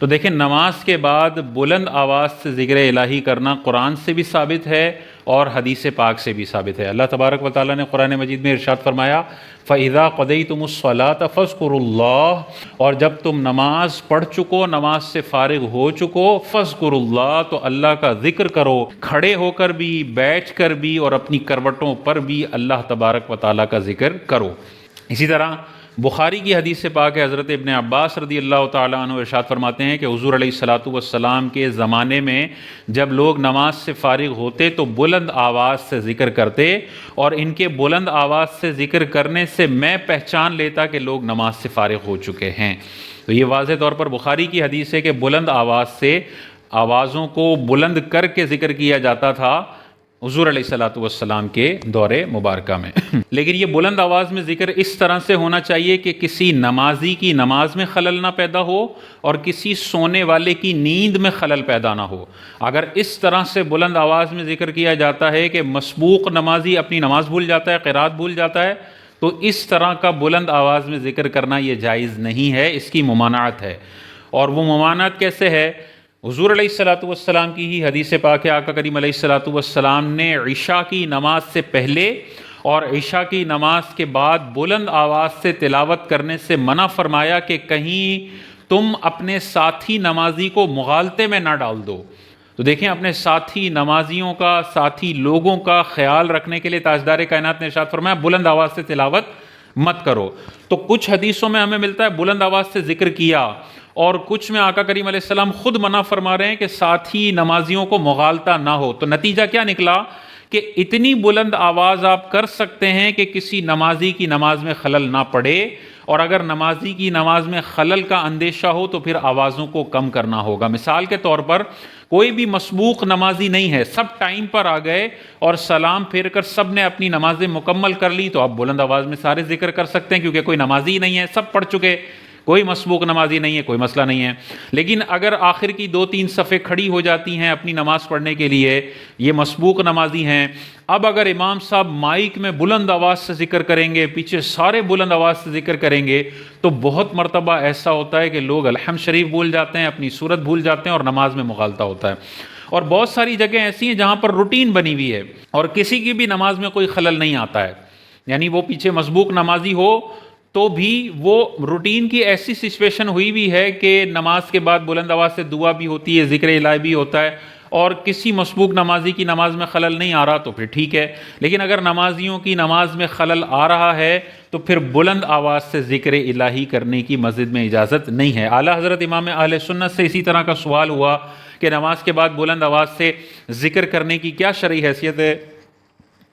تو دیکھیں نماز کے بعد بلند آواز سے ذکر الہی کرنا قرآن سے بھی ثابت ہے اور حدیث پاک سے بھی ثابت ہے۔ اللہ تبارک و تعالیٰ نے قرآن مجید میں ارشاد فرمایا فَإِذَا قَضَيْتُمُ الصَّلَاةَ فَاذْكُرُوا اللَّهَ، اور جب تم نماز پڑھ چکو، نماز سے فارغ ہو چکو، فَاذْكُرُوا اللَّهَ، تو اللہ کا ذکر کرو، کھڑے ہو کر بھی، بیٹھ کر بھی، اور اپنی کروٹوں پر بھی اللہ تبارک و تعالیٰ کا ذکر کرو۔ اسی طرح بخاری کی حدیث سے پاک ہے، حضرت ابن عباس رضی اللہ تعالیٰ عنہ ارشاد فرماتے ہیں کہ حضور علیہ الصلوۃ والسلام کے زمانے میں جب لوگ نماز سے فارغ ہوتے تو بلند آواز سے ذکر کرتے، اور ان کے بلند آواز سے ذکر کرنے سے میں پہچان لیتا کہ لوگ نماز سے فارغ ہو چکے ہیں۔ تو یہ واضح طور پر بخاری کی حدیث ہے کہ بلند آواز سے آوازوں کو بلند کر کے ذکر کیا جاتا تھا حضور علیہ الصلوۃ والسلام کے دور مبارکہ میں۔ لیکن یہ بلند آواز میں ذکر اس طرح سے ہونا چاہیے کہ کسی نمازی کی نماز میں خلل نہ پیدا ہو اور کسی سونے والے کی نیند میں خلل پیدا نہ ہو۔ اگر اس طرح سے بلند آواز میں ذکر کیا جاتا ہے کہ مسبوق نمازی اپنی نماز بھول جاتا ہے، قرات بھول جاتا ہے، تو اس طرح کا بلند آواز میں ذکر کرنا یہ جائز نہیں ہے، اس کی ممانعت ہے۔ اور وہ ممانعت کیسے ہے؟ حضور علیہ الصلوۃ والسلام کی ہی حدیث پاک ہے، آقا کریم علیہ الصلوۃ والسلام نے عشاء کی نماز سے پہلے اور عشاء کی نماز کے بعد بلند آواز سے تلاوت کرنے سے منع فرمایا کہ کہیں تم اپنے ساتھی نمازی کو مغالطے میں نہ ڈال دو۔ تو دیکھیں اپنے ساتھی نمازیوں کا، ساتھی لوگوں کا خیال رکھنے کے لیے تاجدار کائنات نے ارشاد فرمایا بلند آواز سے تلاوت مت کرو۔ تو کچھ حدیثوں میں ہمیں ملتا ہے بلند آواز سے ذکر کیا، اور کچھ میں آقا کریم علیہ السلام خود منع فرما رہے ہیں کہ ساتھی نمازیوں کو مغالطہ نہ ہو۔ تو نتیجہ کیا نکلا کہ اتنی بلند آواز آپ کر سکتے ہیں کہ کسی نمازی کی نماز میں خلل نہ پڑے، اور اگر نمازی کی نماز میں خلل کا اندیشہ ہو تو پھر آوازوں کو کم کرنا ہوگا۔ مثال کے طور پر کوئی بھی مسبوق نمازی نہیں ہے، سب ٹائم پر آ گئے اور سلام پھیر کر سب نے اپنی نمازیں مکمل کر لی، تو آپ بلند آواز میں سارے ذکر کر سکتے ہیں کیونکہ کوئی نمازی نہیں ہے، سب پڑھ چکے، کوئی مسبوق نمازی نہیں ہے، کوئی مسئلہ نہیں ہے۔ لیکن اگر آخر کی 2-3 صفیں کھڑی ہو جاتی ہیں اپنی نماز پڑھنے کے لیے، یہ مسبوق نمازی ہیں، اب اگر امام صاحب مائک میں بلند آواز سے ذکر کریں گے، پیچھے سارے بلند آواز سے ذکر کریں گے، تو بہت مرتبہ ایسا ہوتا ہے کہ لوگ الحمد شریف بھول جاتے ہیں، اپنی سورت بھول جاتے ہیں، اور نماز میں مغالطہ ہوتا ہے۔ اور بہت ساری جگہیں ایسی ہیں جہاں پر روٹین بنی ہوئی ہے اور کسی کی بھی نماز میں کوئی خلل نہیں آتا ہے، یعنی وہ پیچھے مسبوق نمازی ہو تو بھی وہ روٹین کی ایسی سچویشن ہوئی بھی ہے کہ نماز کے بعد بلند آواز سے دعا بھی ہوتی ہے، ذکر الہی بھی ہوتا ہے، اور کسی مسبوق نمازی کی نماز میں خلل نہیں آ رہا تو پھر ٹھیک ہے۔ لیکن اگر نمازیوں کی نماز میں خلل آ رہا ہے تو پھر بلند آواز سے ذکر الہی کرنے کی مسجد میں اجازت نہیں ہے۔ اعلیٰ حضرت امام اہل سنت سے اسی طرح کا سوال ہوا کہ نماز کے بعد بلند آواز سے ذکر کرنے کی کیا شرعی حیثیت ہے؟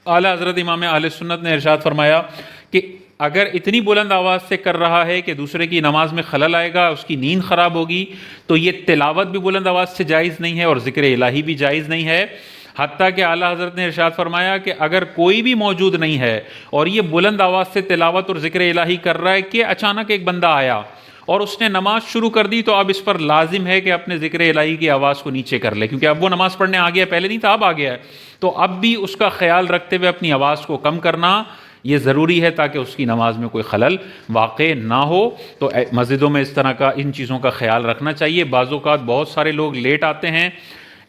اعلیٰ حضرت امام اہل سنت نے ارشاد فرمایا کہ اگر اتنی بلند آواز سے کر رہا ہے کہ دوسرے کی نماز میں خلل آئے گا، اس کی نیند خراب ہوگی، تو یہ تلاوت بھی بلند آواز سے جائز نہیں ہے اور ذکر الہی بھی جائز نہیں ہے۔ حتیٰ کہ اعلیٰ حضرت نے ارشاد فرمایا کہ اگر کوئی بھی موجود نہیں ہے اور یہ بلند آواز سے تلاوت اور ذکر الہی کر رہا ہے کہ اچانک ایک بندہ آیا اور اس نے نماز شروع کر دی، تو اب اس پر لازم ہے کہ اپنے ذکر الہی کی آواز کو نیچے کر لے، کیونکہ اب وہ نماز پڑھنے آ گیا، پہلے نہیں تھا، اب آ گیا ہے، تو اب بھی اس کا خیال رکھتے ہوئے اپنی آواز کو کم کرنا یہ ضروری ہے تاکہ اس کی نماز میں کوئی خلل واقع نہ ہو۔ تو مسجدوں میں اس طرح کا ان چیزوں کا خیال رکھنا چاہیے۔ بعض اوقات بہت سارے لوگ لیٹ آتے ہیں،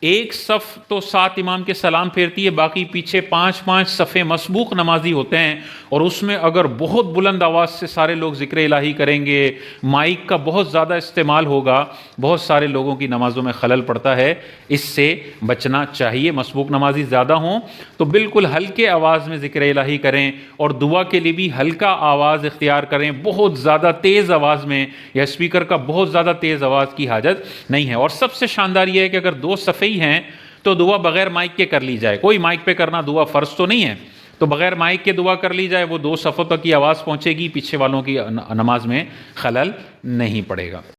ایک صف تو 7 امام کے سلام پھیرتی ہے، باقی پیچھے 5 صفیں مسبوق نمازی ہوتے ہیں، اور اس میں اگر بہت بلند آواز سے سارے لوگ ذکر الہی کریں گے، مائک کا بہت زیادہ استعمال ہوگا، بہت سارے لوگوں کی نمازوں میں خلل پڑتا ہے، اس سے بچنا چاہیے۔ مسبوق نمازی زیادہ ہوں تو بالکل ہلکے آواز میں ذکر الہی کریں، اور دعا کے لیے بھی ہلکا آواز اختیار کریں، بہت زیادہ تیز آواز میں یا اسپیکر کا بہت زیادہ تیز آواز کی حاجت نہیں ہے۔ اور سب سے شاندار یہ ہے کہ اگر 2 صفیں ہی ہیں تو دعا بغیر مائک کے کر لی جائے، کوئی مائک پہ کرنا دعا فرض تو نہیں ہے، تو بغیر مائک کے دعا کر لی جائے، وہ 2 صفوں تک کی آواز پہنچے گی، پیچھے والوں کی نماز میں خلل نہیں پڑے گا۔